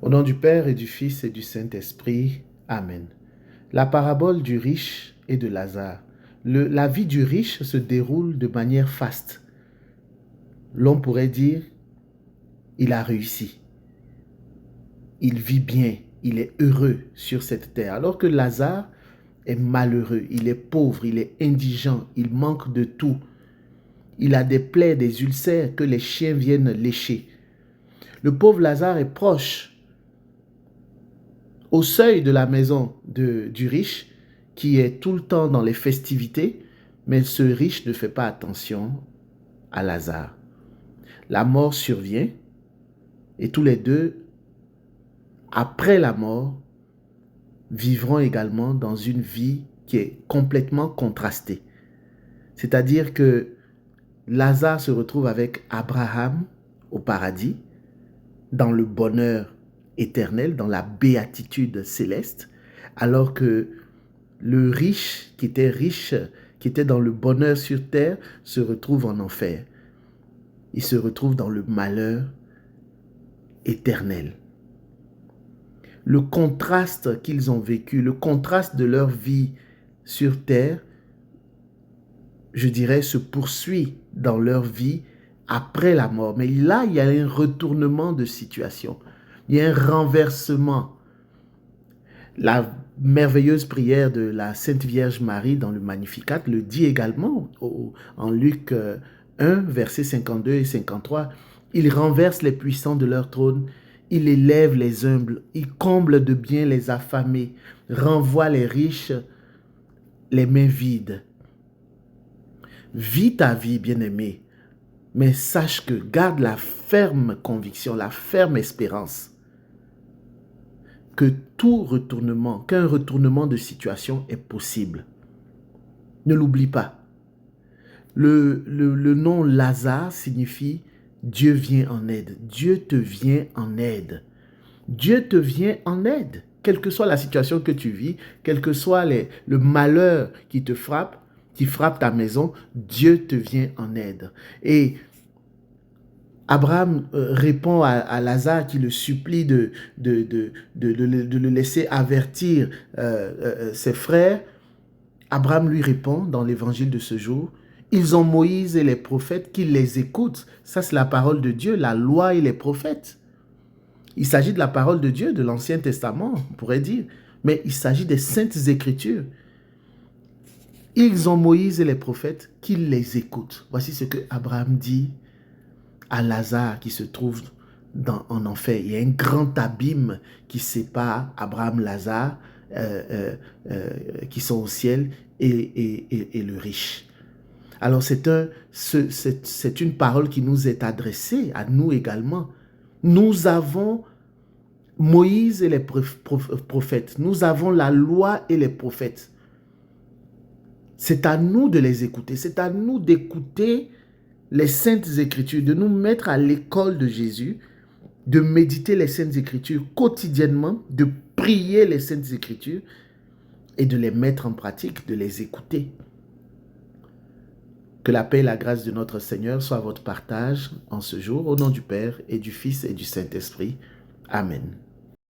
Au nom du Père et du Fils et du Saint-Esprit. Amen. La parabole du riche et de Lazare. La vie du riche se déroule de manière faste. L'on pourrait dire, il a réussi. Il vit bien, il est heureux sur cette terre. Alors que Lazare est malheureux, il est pauvre, il est indigent, il manque de tout. Il a des plaies, des ulcères que les chiens viennent lécher. Le pauvre Lazare est proche, au seuil de la maison du riche, qui est tout le temps dans les festivités, mais ce riche ne fait pas attention à Lazare. La mort survient et tous les deux, après la mort, vivront également dans une vie qui est complètement contrastée. C'est-à-dire que Lazare se retrouve avec Abraham au paradis, dans le bonheur éternel, dans la béatitude céleste, alors que le riche, qui était dans le bonheur sur terre, se retrouve en enfer. Il se retrouve dans le malheur éternel. Le contraste qu'ils ont vécu, le contraste de leur vie sur terre, je dirais, se poursuit dans leur vie après la mort. Mais là, il y a un retournement de situation. Il y a un renversement. La merveilleuse prière de la Sainte Vierge Marie dans le Magnificat le dit également en Luc 1, versets 52 et 53. Il renverse les puissants de leur trône, il élève les humbles, il comble de bien les affamés, renvoie les riches les mains vides. Vis ta vie, bien-aimé, mais sache que garde la ferme conviction, la ferme espérance que qu'un retournement de situation est possible. Ne l'oublie pas. Le nom Lazare signifie Dieu vient en aide. Dieu te vient en aide. Dieu te vient en aide. Quelle que soit la situation que tu vis, quel que soit le malheur qui frappe ta maison, Dieu te vient en aide. Et Abraham répond à Lazare qui le supplie de le laisser avertir ses frères. Abraham lui répond dans l'évangile de ce jour, ils ont Moïse et les prophètes qui les écoutent. Ça, c'est la parole de Dieu, la loi et les prophètes. Il s'agit de la parole de Dieu, de l'Ancien Testament, on pourrait dire. Mais il s'agit des Saintes Écritures. Ils ont Moïse et les prophètes qui les écoutent. Voici ce que Abraham dit à Lazare qui se trouve en enfer. Il y a un grand abîme qui sépare Abraham, Lazare, qui sont au ciel, et le riche. Alors c'est une parole qui nous est adressée, à nous également. Nous avons Moïse et les prophètes. Nous avons la loi et les prophètes. C'est à nous de les écouter. C'est à nous d'écouter les Saintes Écritures, de nous mettre à l'école de Jésus, de méditer les Saintes Écritures quotidiennement, de prier les Saintes Écritures et de les mettre en pratique, de les écouter. Que la paix et la grâce de notre Seigneur soient votre partage en ce jour, au nom du Père et du Fils et du Saint-Esprit. Amen.